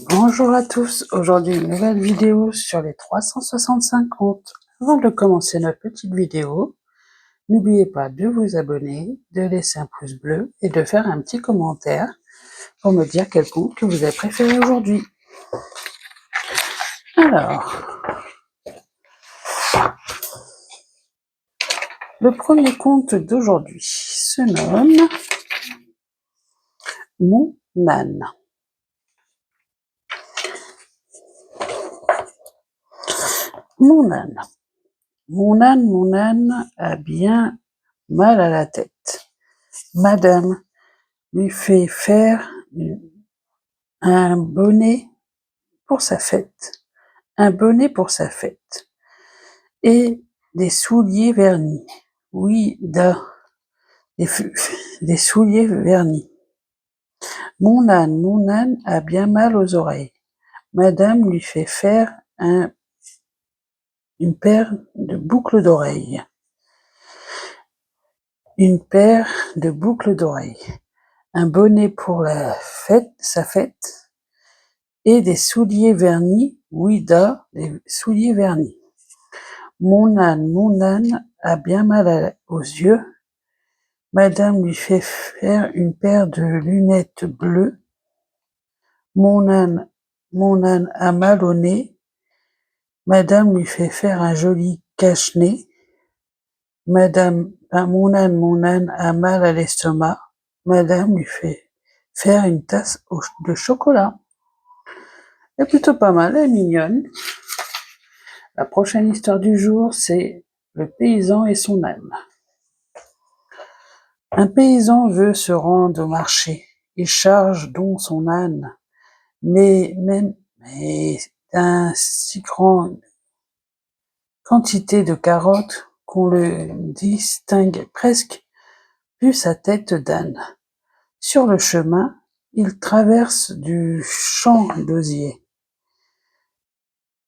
Bonjour à tous, aujourd'hui une nouvelle vidéo sur les 365 comptes. Avant de commencer notre petite vidéo, n'oubliez pas de vous abonner, de laisser un pouce bleu et de faire un petit commentaire pour me dire quel compte que vous avez préféré aujourd'hui. Alors, le premier compte d'aujourd'hui se nomme Mon âne. Mon âne. Mon âne a bien mal à la tête. Madame lui fait faire un bonnet pour sa fête. Un bonnet pour sa fête. Et des souliers vernis. Oui, des souliers vernis. Mon âne a bien mal aux oreilles. Madame lui fait faire une paire de boucles d'oreilles. Une paire de boucles d'oreilles. Un bonnet pour sa fête. Et des souliers vernis. Oui, des souliers vernis. Mon âne a bien mal aux yeux. Madame lui fait faire une paire de lunettes bleues. Mon âne a mal au nez. Madame lui fait faire un joli cache-nez. Mon âne a mal à l'estomac. Madame lui fait faire une tasse de chocolat. Elle est plutôt pas mal, elle est mignonne. La prochaine histoire du jour, c'est le paysan et son âne. Un paysan veut se rendre au marché et charge donc son âne, mais d'un si grande quantité de carottes qu'on le distingue presque plus sa tête d'âne. Sur le chemin, il traverse du champ d'osier.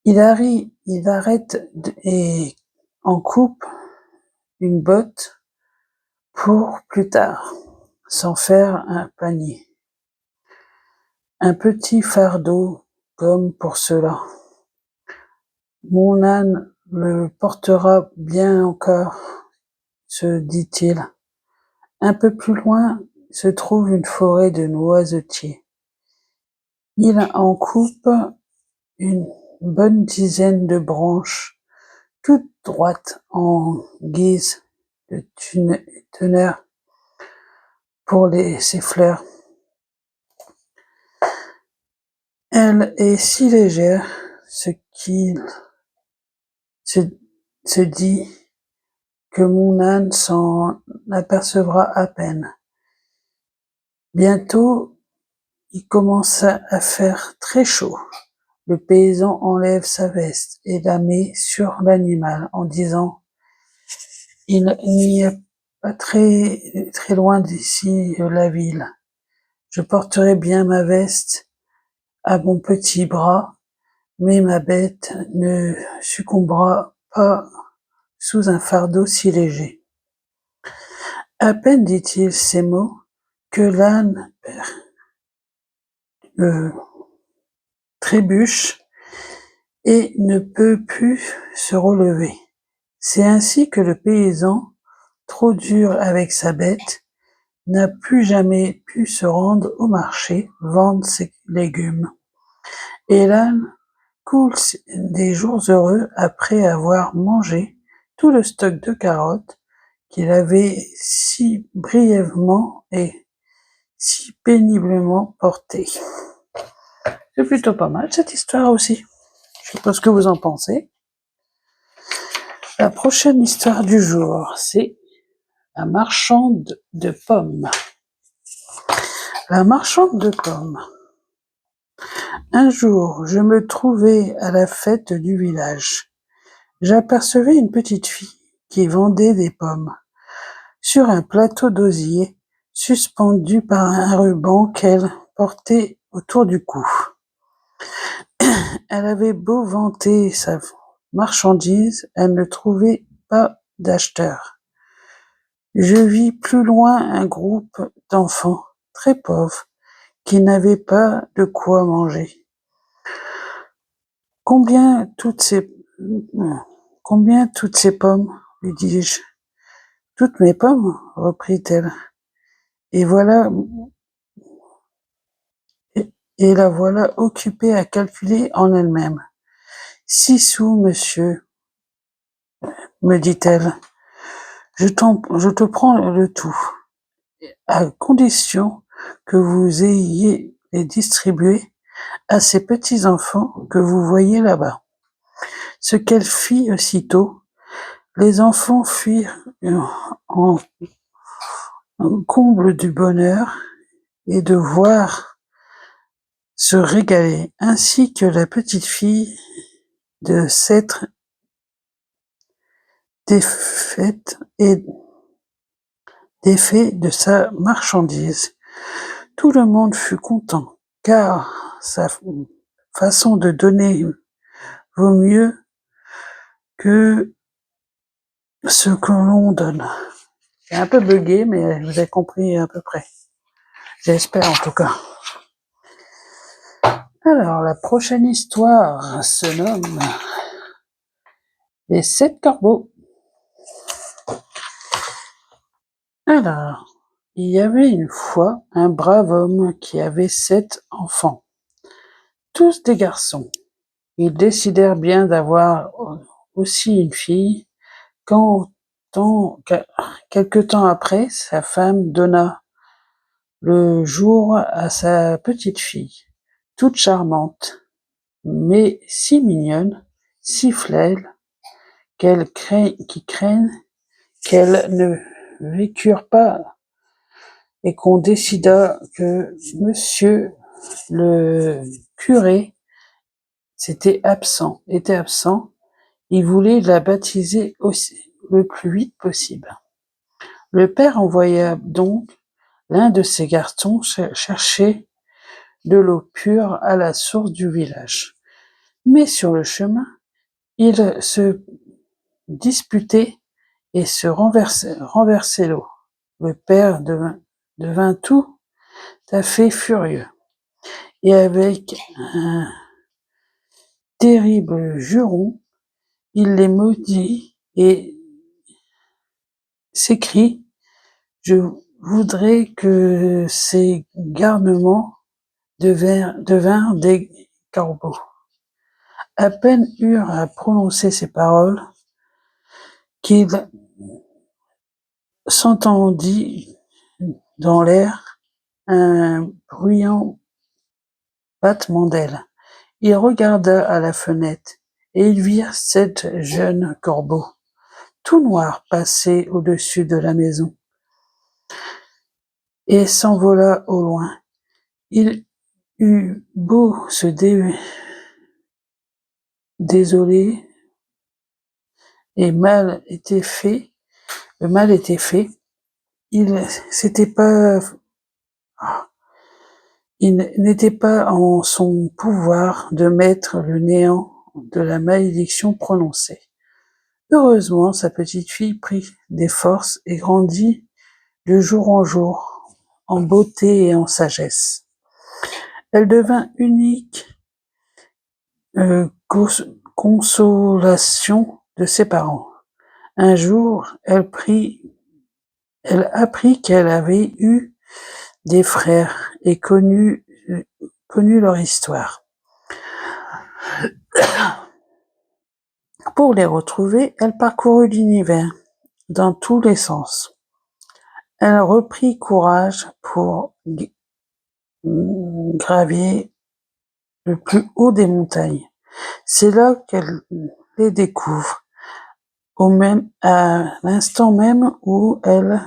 Il arrête et en coupe une botte pour plus tard s'en faire un panier. Un petit fardeau comme pour cela. Mon âne le portera bien encore, se dit-il. Un peu plus loin se trouve une forêt de noisetiers. Il en coupe une bonne dizaine de branches, toutes droites en guise de teneur pour ses fleurs. Elle est si légère, ce qu'il se dit que mon âne s'en apercevra à peine. Bientôt, il commence à faire très chaud. Le paysan enlève sa veste et la met sur l'animal en disant « Il n'y a pas très loin d'ici la ville. Je porterai bien ma veste à mon petit bras, mais ma bête ne succombera pas sous un fardeau si léger. » À peine dit-il ces mots que l'âne trébuche et ne peut plus se relever. C'est ainsi que le paysan, trop dur avec sa bête, n'a plus jamais pu se rendre au marché vendre ses légumes. Et l'âne coule des jours heureux après avoir mangé tout le stock de carottes qu'il avait si brièvement et si péniblement porté. C'est plutôt pas mal cette histoire aussi. Je sais pas ce que vous en pensez. La prochaine histoire du jour, c'est la marchande de pommes. La marchande de pommes. Un jour, je me trouvais à la fête du village. J'apercevais une petite fille qui vendait des pommes sur un plateau d'osier suspendu par un ruban qu'elle portait autour du cou. Elle avait beau vanter sa marchandise, elle ne trouvait pas d'acheteur. Je vis plus loin un groupe d'enfants très pauvres qui n'avaient pas de quoi manger. Combien toutes ces pommes, lui dis-je. Toutes mes pommes, reprit-elle, et voilà, et la voilà occupée à calculer en elle-même. 6 sous, monsieur, me dit-elle, je te prends le tout, à condition que vous ayez les distribués à ces petits enfants que vous voyez là-bas. Ce qu'elle fit aussitôt, les enfants fuirent en comble du bonheur et de voir se régaler, ainsi que la petite fille de s'être défaite et défait de sa marchandise. Tout le monde fut content, car sa façon de donner vaut mieux que ce que l'on donne. C'est un peu buggé, mais vous avez compris à peu près. J'espère en tout cas. Alors, la prochaine histoire se nomme Les 7 corbeaux. Alors, il y avait une fois un brave homme qui avait 7 enfants, tous des garçons. Ils décidèrent bien d'avoir aussi une fille, quand, quelque temps après, sa femme donna le jour à sa petite fille, toute charmante, mais si mignonne, si frêle, qui craignent qu'elle ne vécure pas et qu'on décida que monsieur le curé était absent. Il voulait la baptiser aussi, le plus vite possible. Le père envoya donc l'un de ses garçons chercher de l'eau pure à la source du village. Mais sur le chemin, ils se disputaient et se renversaient l'eau. Le père devint tout à fait furieux, et avec un terrible juron, il les maudit et s'écrie: je voudrais que ces garnements devinrent des corbeaux. À peine eurent à prononcer ces paroles qu'il s'entendit dans l'air un bruyant battement d'ailes. Il regarda à la fenêtre, et ils virent 7 jeunes corbeaux, tout noirs, passer au-dessus de la maison, et s'envola au loin. Il eut beau se désoler, et le mal était fait, il n'était pas en son pouvoir de mettre le néant de la malédiction prononcée. Heureusement, sa petite fille prit des forces et grandit de jour en jour, en beauté et en sagesse. Elle devint unique consolation de ses parents. Un jour, elle apprit qu'elle avait eu des frères et connu leur histoire. Pour les retrouver, elle parcourut l'univers dans tous les sens. Elle reprit courage pour gravir le plus haut des montagnes. C'est là qu'elle les découvre, à l'instant même où elle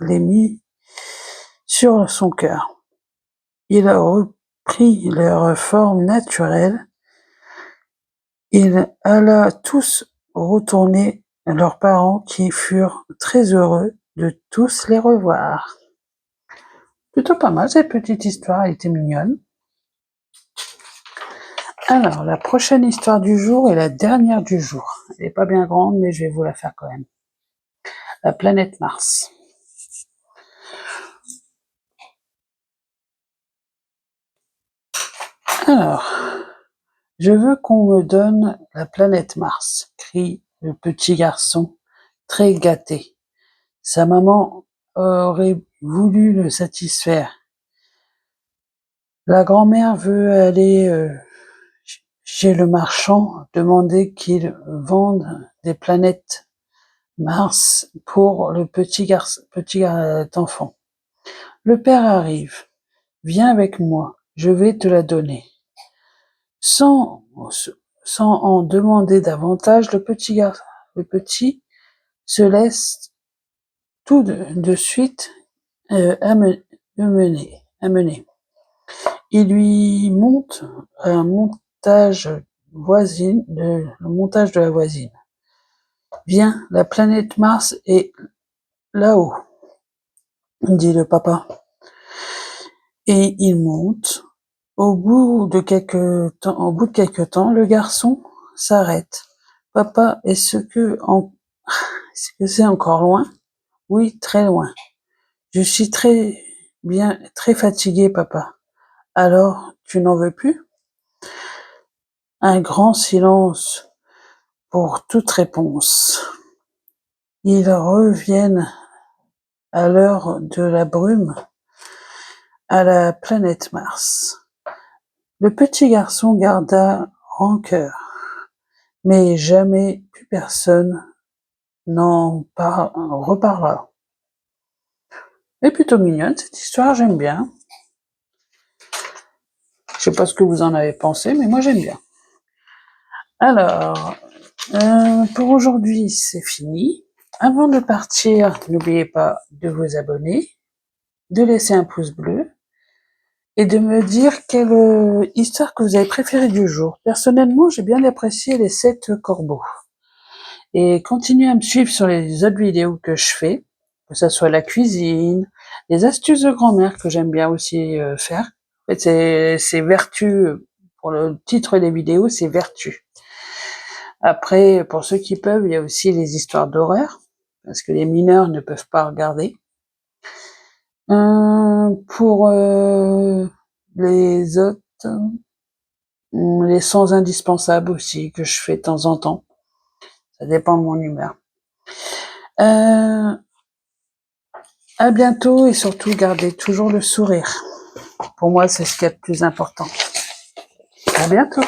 les mit sur son cœur. Il a repris leur forme naturelle. Il alla tous retourner à leurs parents qui furent très heureux de tous les revoir. Plutôt pas mal, cette petite histoire, elle était mignonne. Alors, la prochaine histoire du jour est la dernière du jour. Elle n'est pas bien grande, mais je vais vous la faire quand même. La planète Mars. Alors, je veux qu'on me donne la planète Mars, crie le petit garçon, très gâté. Sa maman aurait voulu le satisfaire. La grand-mère veut aller chez le marchand, demander qu'il vende des planètes Mars pour le petit enfant. Le père arrive. Viens avec moi, je vais te la donner. Sans en demander davantage, le petit se laisse tout de suite amener. Il lui monte le montage de la voisine. Viens, la planète Mars est là-haut, dit le papa. Et il monte. Au bout de quelque temps, le garçon s'arrête. Papa, est-ce que c'est encore loin? Oui, très loin. Je suis très fatigué, papa. Alors, tu n'en veux plus? Un grand silence pour toute réponse. Ils reviennent à l'heure de la brume à la planète Mars. Le petit garçon garda rancœur, mais jamais plus personne n'en reparla. Elle est plutôt mignonne cette histoire, j'aime bien. Je sais pas ce que vous en avez pensé, mais moi j'aime bien. Alors, pour aujourd'hui, c'est fini. Avant de partir, n'oubliez pas de vous abonner, de laisser un pouce bleu et de me dire quelle histoire que vous avez préférée du jour. Personnellement, j'ai bien apprécié les 7 corbeaux. Et continuez à me suivre sur les autres vidéos que je fais, que ce soit la cuisine, les astuces de grand-mère que j'aime bien aussi faire. En fait, c'est vertu, pour le titre des vidéos, c'est vertu. Après, pour ceux qui peuvent, il y a aussi les histoires d'horreur, parce que les mineurs ne peuvent pas regarder. Pour les autres, les sons indispensables aussi, que je fais de temps en temps. Ça dépend de mon humeur. À bientôt et surtout gardez toujours le sourire. Pour moi, c'est ce qui est le plus important. À bientôt.